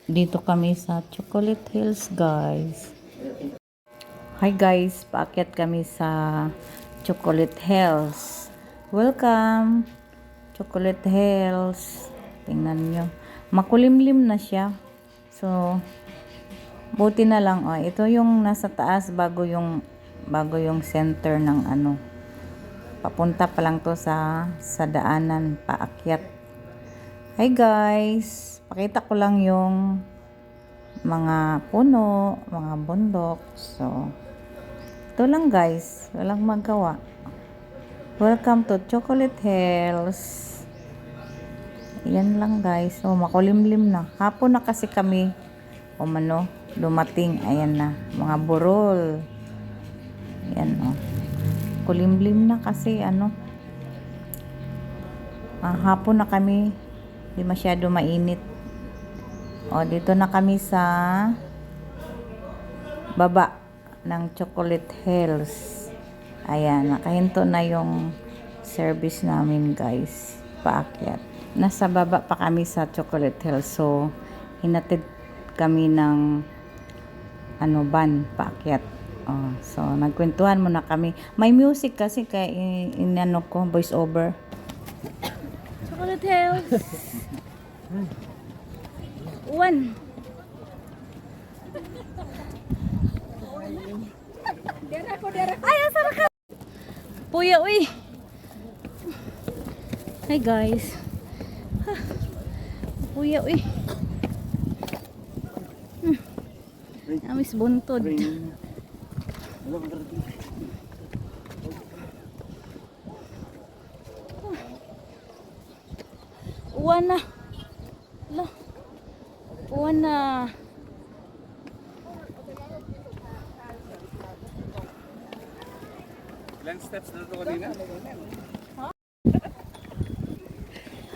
Dito kami sa Chocolate Hills, guys. Hi guys, paakyat kami sa Chocolate Hills. Welcome, Chocolate Hills. Tingnan nyo. Makulimlim na siya. So, buti na lang. Oh, ito yung nasa taas bago yung center ng ano. Papunta pa lang to sa daanan, paakyat. Hi guys, pakita ko lang yung mga puno, mga bundok. So, ito lang guys, walang magawa. Welcome to Chocolate Hills. Yan lang guys. So, makulimlim na. Hapon na kasi kami dumating. Ayan na, mga burol. Ayan o. Kulimlim na kasi hapon na kami. Hindi masyado mainit. O, dito na kami sa baba ng Chocolate Hills. Ayan, nakahinto na yung service namin guys, paakyat. Nasa baba pa kami sa Chocolate Hills. So, hinatid kami ng van, paakyat. O, so, nagkwentuhan muna kami. May music kasi kaya inano ko, voice over. Chocolate Hills. One. Ay, asara ka. Puya, uy. Hi, guys. Puya, uy. Amis buntod. Uwan na. Uwan na. Ilang steps na ito kanina?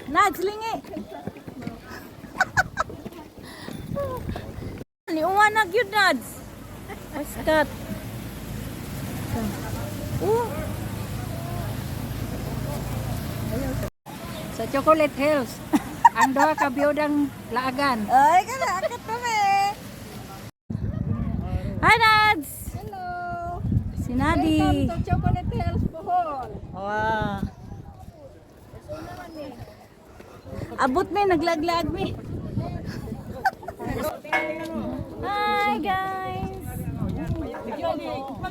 Nads, lingi. Uwan na gyud, Nads. Askat. Sa Chocolate Hills, ang doha ka biyodang laagan. Ay, akat kami. Hi, Nads. Hello! Si Nadi. Welcome to Chocolate Hills, Bohol. Wow. Abot me, naglaglag me. Hi, guys.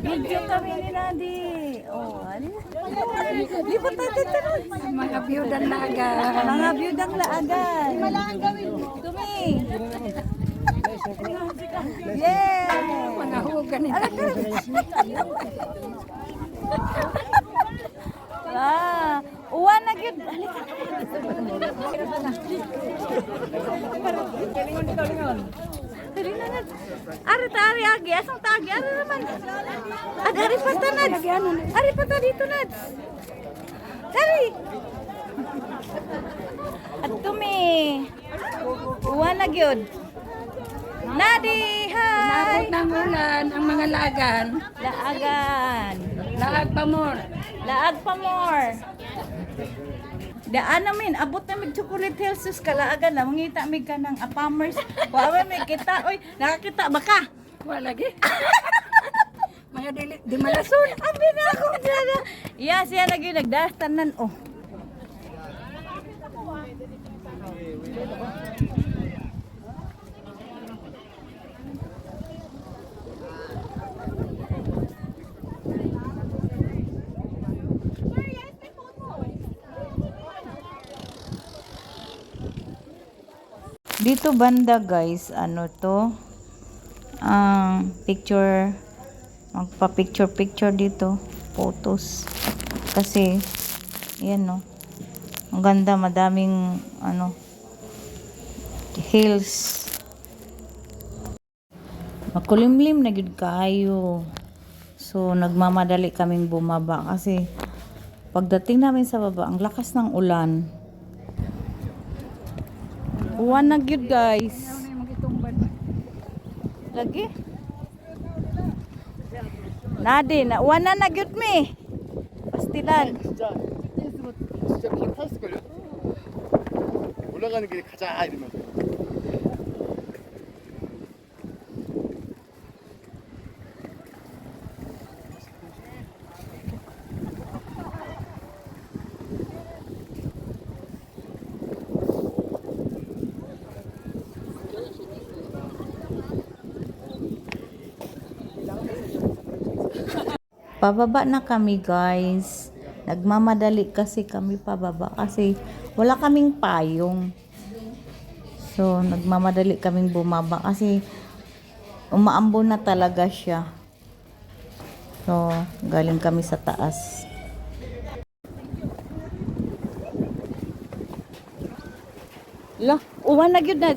Video kami ni Nadi. Oh, ano? Lipat tayo dito. Mga biyodang laagan. Mga biyudang laagan. Tumi. Yeah. Mga huwag nila. Uwan na gyud. Ari ta ari agi, asang tagi ari naman. Ari pa tanad. Ari pa ta dito nad. Ari. At tumi. Uwan na gyud. Nadi, hi. Naabot ng ulan ang mga laagan. Laagan. Laag pa more. Laag pa more. Daan namin, abot namin Chocolate Hills sus kalaagan na mangita mi ka ng apamers. Wa may kita, oy, nakakita ba ka? Wala lagi. Mga di malason. Abi na ako dala. Iya siya lagi nagdastanan oh. Dito banda guys, picture, magpa-picture dito, photos. Kasi, yan no, ang ganda, madaming, hills. Makulimlim na gid kaayo. So, nagmamadali kaming bumaba kasi, pagdating namin sa baba, ang lakas ng ulan. Uwan na gyud guys. Lagi. Nadi na uwan na gyud mi. Pastilan. 진짜 바로 탔을걸요? 올라가는 길에 가자 이러면 Pababa na kami, guys. Nagmamadali kasi kami pababa kasi wala kaming payong. So, nagmamadali kaming bumaba kasi umaambon na talaga siya. So, galing kami sa taas. La, uwan na gyud na.